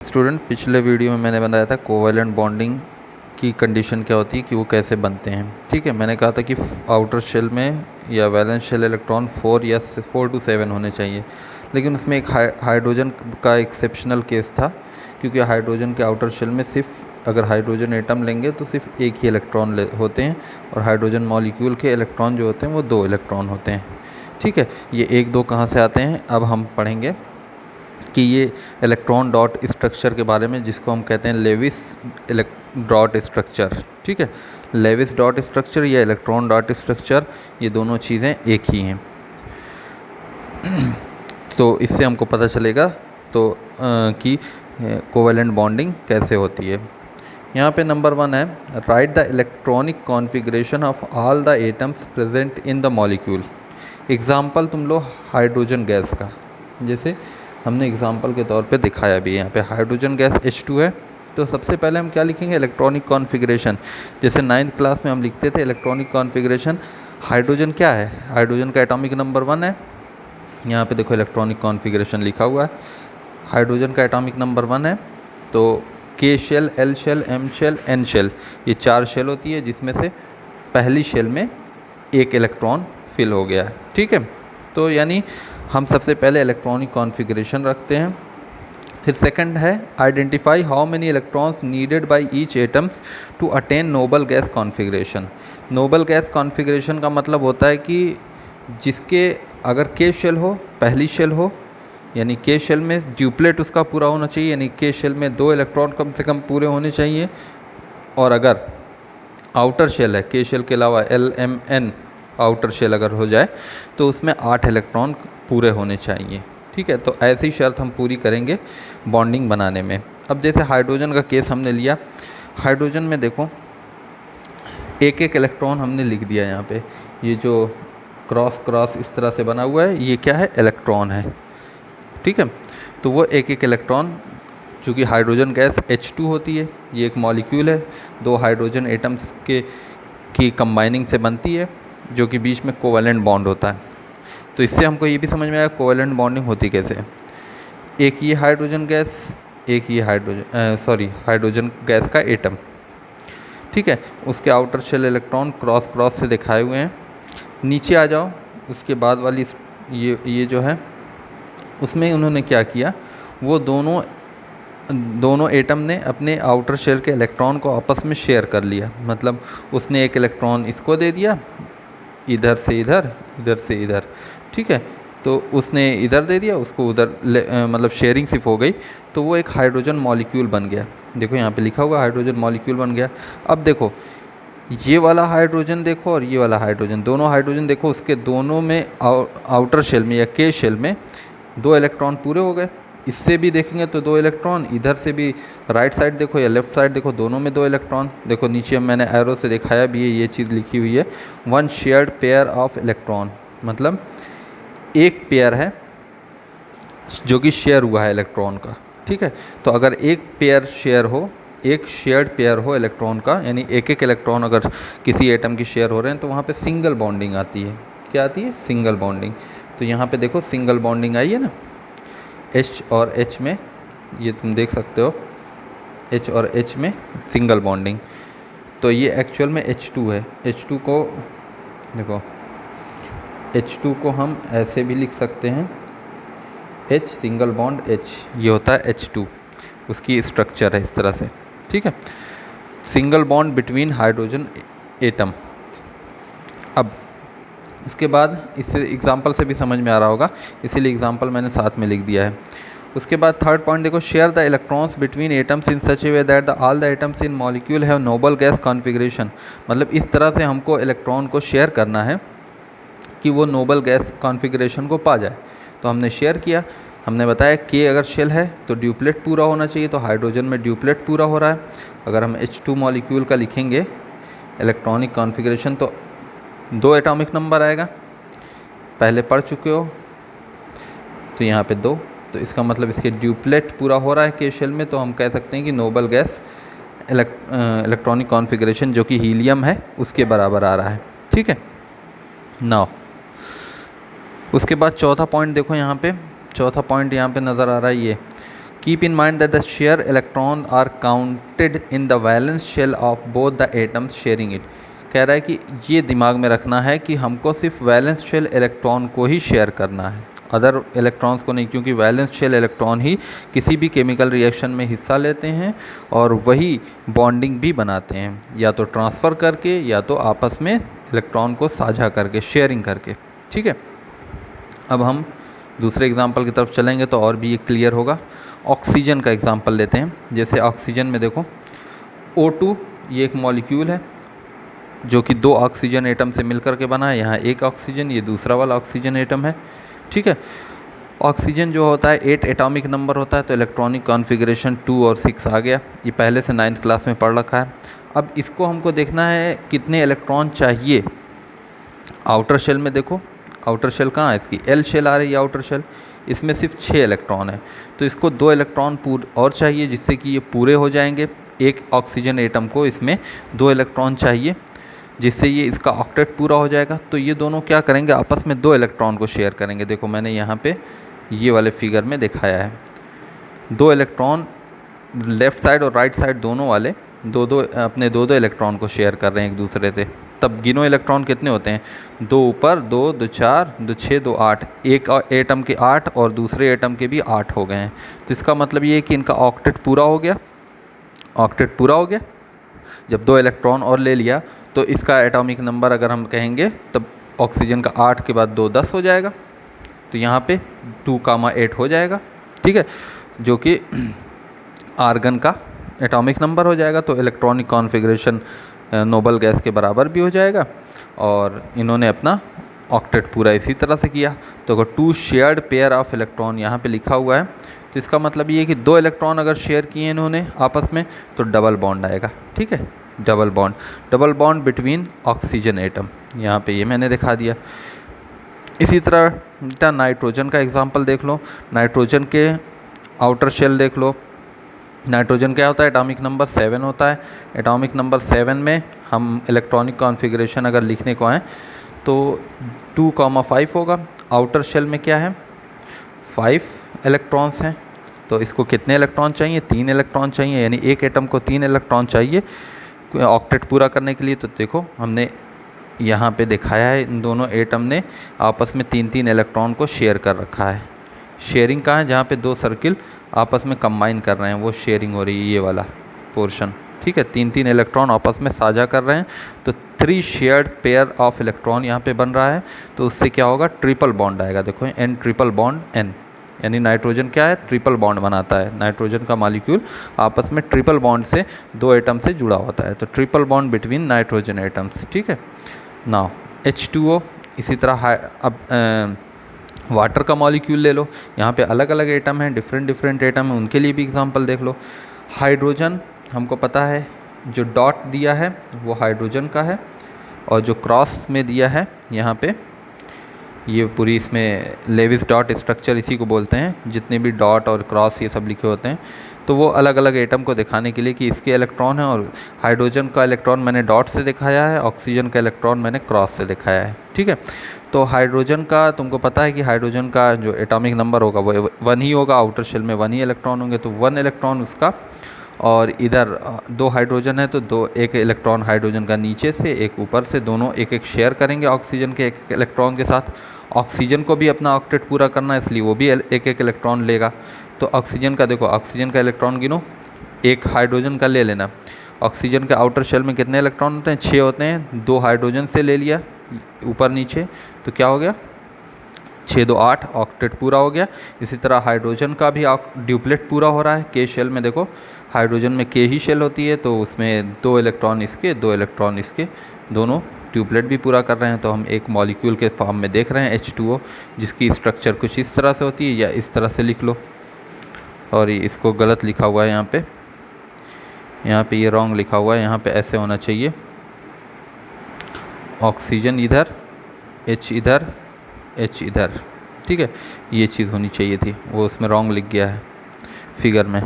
Student, पिछले video में मैंने बताया था कोवैलेंट बॉन्डिंग की कंडीशन क्या होती है कि वो कैसे बनते हैं। ठीक है, मैंने कहा था कि आउटर शेल में या वैलेंस शेल इलेक्ट्रॉन 4 या 4 to 7 होने चाहिए, लेकिन उसमें एक हाइड्रोजन का एक्सेप्शनल केस था, क्योंकि हाइड्रोजन के आउटर शेल में सिर्फ अगर हाइड्रोजन एटम लेंगे तो सिर्फ एक ही इलेक्ट्रॉन होते हैं, और हाइड्रोजन मॉलिक्यूल के इलेक्ट्रॉन जो होते हैं वो 2 इलेक्ट्रॉन होते हैं। ठीक है, ये 1-2 कहाँ से आते हैं अब हम पढ़ेंगे कि ये इलेक्ट्रॉन डॉट स्ट्रक्चर के बारे में, जिसको हम कहते हैं लेविस डॉट स्ट्रक्चर। ठीक है, लेविस डॉट स्ट्रक्चर या इलेक्ट्रॉन डॉट स्ट्रक्चर, ये दोनों चीज़ें एक ही हैं। तो इससे हमको पता चलेगा कि कोवैलेंट बॉन्डिंग कैसे होती है। यहाँ पे नंबर 1 है, right the electronic configuration of all the atoms present in the molecule. Example तुम लो हाइड्रोजन गैस का, जैसे हमने एग्जाम्पल के तौर पे दिखाया भी है। यहाँ पे हाइड्रोजन गैस H2 है, तो सबसे पहले हम क्या लिखेंगे, इलेक्ट्रॉनिक कॉन्फ़िगरेशन। जैसे 9th क्लास में हम लिखते थे इलेक्ट्रॉनिक कॉन्फ़िगरेशन, हाइड्रोजन क्या है, हाइड्रोजन का एटॉमिक नंबर 1 है। यहाँ पे देखो इलेक्ट्रॉनिक कॉन्फ़िगरेशन लिखा हुआ है, हाइड्रोजन का एटॉमिक नंबर 1 है। तो K shell, L shell, M shell, N shell, ये 4 शेल होती है, जिसमें से पहली शेल में एक इलेक्ट्रॉन फिल हो गया है। ठीक है, तो यानी हम सबसे पहले इलेक्ट्रॉनिक कॉन्फ़िगरेशन रखते हैं। फिर सेकंड है, identify how many electrons needed by each atoms to attain noble gas configuration. Noble gas configuration का मतलब होता है कि जिसके अगर K शेल हो, पहली शेल हो, यानी K शेल में ड्यूप्लेट उसका पूरा होना चाहिए, यानी K शेल में 2 इलेक्ट्रॉन कम से कम पूरे होने चाहिए। और अगर आउटर शेल है, K शेल के अलावा L, M, N outer shell अगर हो जाए तो उसमें 8 इलेक्ट्रॉन पूरे होने चाहिए। ठीक है, तो ऐसी शर्त हम पूरी करेंगे बॉन्डिंग बनाने में। अब जैसे हाइड्रोजन का केस हमने लिया, हाइड्रोजन में देखो एक एक इलेक्ट्रॉन हमने लिख दिया यहाँ पे, ये जो क्रॉस क्रॉस इस तरह से बना हुआ है, ये क्या है, इलेक्ट्रॉन है। ठीक है, तो वो एक एक इलेक्ट्रॉन, चूँकि हाइड्रोजन गैस H2 होती है, ये एक मॉलिक्यूल है, 2 हाइड्रोजन एटम्स की कंबाइनिंग से बनती है, जो कि बीच में कोवैलेंट बॉन्ड होता है। तो इससे हमको ये भी समझ में आया कोवैलेंट बॉन्डिंग होती कैसे। एक ये हाइड्रोजन गैस, एक ये हाइड्रोजन गैस का एटम। ठीक है, उसके outer shell electron cross cross से दिखाए हुए हैं। नीचे आ जाओ, उसके बाद वाली ये जो है, उसमें उन्होंने क्या किया, वो दोनों एटम ने अपने आउटर शेल के इलेक्ट्रॉन को आपस में शेयर कर लिया। मतलब उसने एक इलेक्ट्रॉन इसको दे दिया, इधर से इधर, इधर से इधर। ठीक है, तो उसने इधर दे दिया, उसको उधर मतलब शेयरिंग सिर्फ हो गई, तो वो एक हाइड्रोजन मॉलिक्यूल बन गया। देखो यहाँ पे लिखा हुआ हाइड्रोजन मॉलिक्यूल बन गया। अब देखो ये वाला हाइड्रोजन देखो और ये वाला हाइड्रोजन, दोनों हाइड्रोजन देखो, उसके दोनों में आउटर शेल में या K शेल में 2 इलेक्ट्रॉन पूरे हो गए। इससे भी देखेंगे तो 2 इलेक्ट्रॉन, इधर से भी राइट साइड देखो या लेफ्ट साइड देखो, दोनों में 2 इलेक्ट्रॉन। देखो नीचे मैंने एरो से दिखाया भी है, ये चीज़ लिखी हुई है, 1 शेयर्ड पेयर ऑफ इलेक्ट्रॉन, मतलब एक पेयर है जो कि शेयर हुआ है इलेक्ट्रॉन का। ठीक है, तो अगर एक पेयर शेयर हो, एक शेयर्ड पेयर हो इलेक्ट्रॉन का, यानी एक एक इलेक्ट्रॉन अगर किसी एटम की शेयर हो रहे हैं, तो वहाँ पे सिंगल बॉन्डिंग आती है। क्या आती है, सिंगल बॉन्डिंग। तो यहाँ पे देखो सिंगल बॉन्डिंग आई है ना, H और H में, ये तुम देख सकते हो, H और H में सिंगल बॉन्डिंग। तो ये एक्चुअल में H2 है। H2 को देखो, H2 को हम ऐसे भी लिख सकते हैं, H सिंगल बॉन्ड H, ये होता है H2, उसकी स्ट्रक्चर है इस तरह से। ठीक है, single bond between hydrogen atom. अब इसके बाद, इससे एग्जांपल से भी समझ में आ रहा होगा, इसीलिए एग्जांपल मैंने साथ में लिख दिया है। उसके बाद थर्ड पॉइंट देखो, share the electrons between atoms in such A way that the all the atoms in molecule have Nobel gas configuration. मतलब इस तरह से हमको इलेक्ट्रॉन को शेयर करना है कि वो नोबल गैस कॉन्फ़िगरेशन को पा जाए। तो हमने शेयर किया, हमने बताया K अगर शेल है तो ड्यूप्लेट पूरा होना चाहिए, तो हाइड्रोजन में ड्यूप्लेट पूरा हो रहा है। अगर हम H2 मॉलिक्यूल का लिखेंगे इलेक्ट्रॉनिक कॉन्फ़िगरेशन, तो 2 एटॉमिक नंबर आएगा, पहले पढ़ चुके हो, तो यहाँ पे 2, तो इसका मतलब इसके ड्यूप्लेट पूरा हो रहा है K शेल में, तो हम कह सकते हैं कि नोबल गैस इलेक्ट्रॉनिक कॉन्फ़िगरेशन जो कि हीलियम है उसके बराबर आ रहा है। ठीक है, नाउ उसके बाद चौथा पॉइंट देखो, यहाँ पे चौथा पॉइंट यहाँ पे नज़र आ रहा है ये, keep in mind that the share electron are counted in the valence shell of both the atoms sharing it. कह रहा है कि ये दिमाग में रखना है कि हमको सिर्फ वैलेंस शेल इलेक्ट्रॉन को ही शेयर करना है, अदर इलेक्ट्रॉन्स को नहीं, क्योंकि वैलेंस शेल इलेक्ट्रॉन ही किसी भी केमिकल रिएक्शन में हिस्सा लेते हैं और वही बॉन्डिंग भी बनाते हैं, या तो ट्रांसफ़र करके या तो आपस में इलेक्ट्रॉन को साझा करके, शेयरिंग करके। ठीक है, अब हम दूसरे एग्जाम्पल की तरफ चलेंगे तो और भी ये क्लियर होगा। ऑक्सीजन का एग्जाम्पल लेते हैं। जैसे ऑक्सीजन में देखो O2 ये एक मॉलिक्यूल है जो कि 2 ऑक्सीजन एटम से मिलकर के बना है। यहाँ एक ऑक्सीजन, ये दूसरा वाला ऑक्सीजन एटम है। ठीक है, ऑक्सीजन जो होता है 8 एटॉमिक नंबर होता है, तो इलेक्ट्रॉनिक कॉन्फ़िगरेशन 2 और 6 आ गया। ये पहले से 9th क्लास में पढ़ रखा है। अब इसको हमको देखना है कितने इलेक्ट्रॉन चाहिए। आउटर शेल में देखो, आउटर शेल कहाँ है इसकी, L शेल आ रही है आउटर शेल, इसमें सिर्फ 6 इलेक्ट्रॉन है, तो इसको 2 इलेक्ट्रॉन और चाहिए जिससे कि ये पूरे हो जाएंगे। एक ऑक्सीजन एटम को इसमें 2 इलेक्ट्रॉन चाहिए जिससे ये इसका ऑक्टेट पूरा हो जाएगा। तो ये दोनों क्या करेंगे, आपस में 2 इलेक्ट्रॉन को शेयर करेंगे। देखो मैंने यहाँ पे ये वाले फिगर में दिखाया है, 2 इलेक्ट्रॉन लेफ़्ट साइड और राइट साइड दोनों वाले अपने 2 इलेक्ट्रॉन को शेयर कर रहे हैं एक दूसरे से। तब गिनो इलेक्ट्रॉन कितने होते हैं, 2 ऊपर, 2, 2 4, 2 6, 2 8। एक एटम के 8 और दूसरे एटम के भी 8 हो गए हैं। तो इसका मतलब ये है कि इनका ऑक्टेट पूरा हो गया। ऑक्टेट पूरा हो गया, जब 2 इलेक्ट्रॉन और ले लिया तो इसका एटॉमिक नंबर अगर हम कहेंगे तब ऑक्सीजन का 8 के बाद 2 10 हो जाएगा। तो यहाँ पे 2, 8 हो जाएगा। ठीक है, जो कि आर्गन का एटॉमिक नंबर हो जाएगा। तो इलेक्ट्रॉनिक कॉन्फ़िगरेशन नोबल गैस के बराबर भी हो जाएगा और इन्होंने अपना ऑक्टेट पूरा इसी तरह से किया। तो अगर 2 शेयर्ड पेयर ऑफ इलेक्ट्रॉन यहाँ पे लिखा हुआ है, तो इसका मतलब ये है कि 2 इलेक्ट्रॉन अगर शेयर किए इन्होंने आपस में तो डबल बॉन्ड आएगा। ठीक है, double bond between oxygen atom, यहाँ पे ये मैंने दिखा दिया। इसी तरह नाइट्रोजन का एग्जांपल देख लो। नाइट्रोजन के आउटर शेल देख लो। नाइट्रोजन क्या होता है, एटॉमिक नंबर 7 होता है। एटॉमिक नंबर 7 में हम इलेक्ट्रॉनिक कॉन्फ़िगरेशन अगर लिखने को आएँ तो 2, 5 होगा। आउटर शेल में क्या है, 5 इलेक्ट्रॉन्स हैं। तो इसको कितने इलेक्ट्रॉन चाहिए, 3 इलेक्ट्रॉन चाहिए, यानी एक एटम को 3 इलेक्ट्रॉन चाहिए ऑक्टेट पूरा करने के लिए। तो देखो हमने यहाँ पे दिखाया है, इन दोनों एटम ने आपस में 3-3 इलेक्ट्रॉन को शेयर कर रखा है। शेयरिंग कहाँ है, जहाँ पे 2 सर्किल आपस में कंबाइन कर रहे हैं वो शेयरिंग हो रही है, ये वाला पोर्शन। ठीक है, 3-3 इलेक्ट्रॉन आपस में साझा कर रहे हैं। तो 3 शेयर्ड पेयर ऑफ इलेक्ट्रॉन यहाँ पे बन रहा है। तो उससे क्या होगा, ट्रिपल बॉन्ड आएगा। देखो N ट्रिपल बॉन्ड N, यानी नाइट्रोजन क्या है, ट्रिपल बॉन्ड बनाता है। नाइट्रोजन का मॉलिक्यूल आपस में ट्रिपल बॉन्ड से 2 एटम से जुड़ा होता है। तो triple bond between nitrogen atoms. ठीक है, नाउ H2O। इसी तरह अब वाटर का मॉलिक्यूल ले लो। यहाँ पे अलग अलग एटम हैं, डिफरेंट एटम हैं, उनके लिए भी एग्जांपल देख लो। हाइड्रोजन हमको पता है, जो डॉट दिया है वो हाइड्रोजन का है, और जो क्रॉस में दिया है यहाँ पे, ये पूरी इसमें लेविस डॉट स्ट्रक्चर इसी को बोलते हैं। जितने भी डॉट और क्रॉस ये सब लिखे होते हैं, तो वो अलग अलग एटम को दिखाने के लिए कि इसके इलेक्ट्रॉन है। और हाइड्रोजन का इलेक्ट्रॉन मैंने डॉट से दिखाया है, ऑक्सीजन का इलेक्ट्रॉन मैंने क्रॉस से दिखाया है। ठीक है, तो हाइड्रोजन का तुमको पता है कि हाइड्रोजन का जो एटॉमिक नंबर होगा वो 1 ही होगा। आउटर शेल में 1 ही इलेक्ट्रॉन होंगे, तो 1 इलेक्ट्रॉन उसका। और इधर 2 हाइड्रोजन है तो एक इलेक्ट्रॉन हाइड्रोजन का नीचे से, एक ऊपर से, दोनों एक शेयर करेंगे ऑक्सीजन के एक इलेक्ट्रॉन के साथ। ऑक्सीजन को भी अपना ऑक्टेट पूरा करना है, इसलिए वो भी एक इलेक्ट्रॉन लेगा। तो ऑक्सीजन का देखो, ऑक्सीजन का इलेक्ट्रॉन गिनो, एक हाइड्रोजन का ले लेना। ऑक्सीजन के आउटर शेल में कितने इलेक्ट्रॉन होते हैं, 6 होते हैं। 2 हाइड्रोजन से ले लिया ऊपर नीचे, तो क्या हो गया, 6, 2, 8, ऑक्टेट पूरा हो गया। इसी तरह हाइड्रोजन का भी ड्यूप्लेट पूरा हो रहा है। के शेल में देखो, हाइड्रोजन में के ही शेल होती है, तो उसमें 2 इलेक्ट्रॉन इसके, 2 इलेक्ट्रॉन इसके, दोनों ट्यूबलेट भी पूरा कर रहे हैं। तो हम एक मॉलिक्यूल के फॉर्म में देख रहे हैं H2O, जिसकी स्ट्रक्चर कुछ इस तरह से होती है, या इस तरह से लिख लो। और इसको गलत लिखा हुआ है यहाँ पे ये रॉन्ग लिखा हुआ है। यहाँ पे ऐसे होना चाहिए, ऑक्सीजन इधर, H इधर, H इधर। ठीक है, ये चीज़ होनी चाहिए थी, वो उसमें रॉन्ग लिख गया है फिगर में।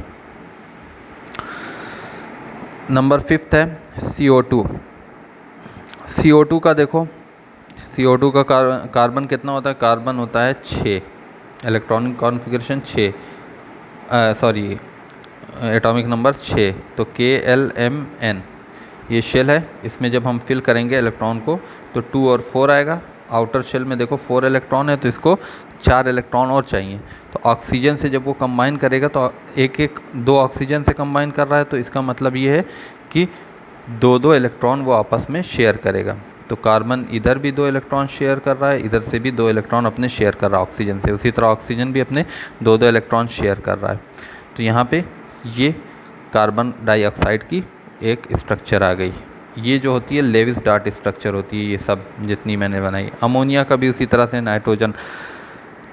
नंबर 5 है CO2। CO2 का देखो, CO2 का कार्बन कितना होता है, कार्बन होता है 6, electronic configuration 6। Sorry atomic number 6, तो KLMN ये शेल है। इसमें जब हम फिल करेंगे इलेक्ट्रॉन को तो 2 और 4 आएगा। आउटर शेल में देखो 4 इलेक्ट्रॉन है, तो इसको 4 इलेक्ट्रॉन और चाहिए। तो ऑक्सीजन से जब वो कंबाइन करेगा तो एक 2 ऑक्सीजन से कंबाइन कर रहा है, तो इसका मतलब ये है कि 2 इलेक्ट्रॉन वो आपस में शेयर करेगा। तो कार्बन इधर भी 2 इलेक्ट्रॉन शेयर कर रहा है, इधर से भी 2 इलेक्ट्रॉन अपने शेयर कर रहा है ऑक्सीजन से। उसी तरह ऑक्सीजन भी अपने 2 इलेक्ट्रॉन शेयर कर रहा है। तो यहाँ पे ये कार्बन डाइऑक्साइड की एक स्ट्रक्चर आ गई। ये जो होती है लेविस डार्ट स्ट्रक्चर होती है, ये सब जितनी मैंने बनाई। अमोनिया का भी उसी तरह से नाइट्रोजन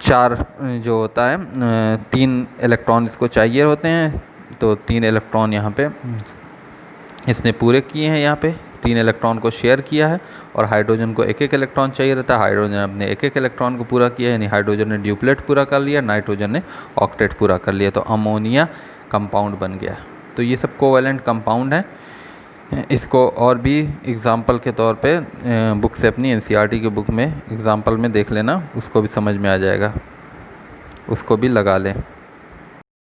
4 जो होता है 3 इलेक्ट्रॉन इसको चाहिए होते हैं, तो 3 इलेक्ट्रॉन यहाँ पे इसने पूरे किए हैं। यहाँ पे 3 इलेक्ट्रॉन को शेयर किया है और हाइड्रोजन को 1 इलेक्ट्रॉन चाहिए रहता है। हाइड्रोजन अपने 1 इलेक्ट्रॉन को पूरा किया, यानी हाइड्रोजन ने ड्यूप्लेट पूरा कर लिया, नाइट्रोजन ने ऑक्टेट पूरा कर लिया, तो अमोनिया कंपाउंड बन गया। तो ये सब कोवैलेंट कंपाउंड है। इसको और भी एग्ज़ाम्पल के तौर पे बुक से अपनी NCERT की बुक में एग्ज़ाम्पल में देख लेना, उसको भी समझ में आ जाएगा, उसको भी लगा लें।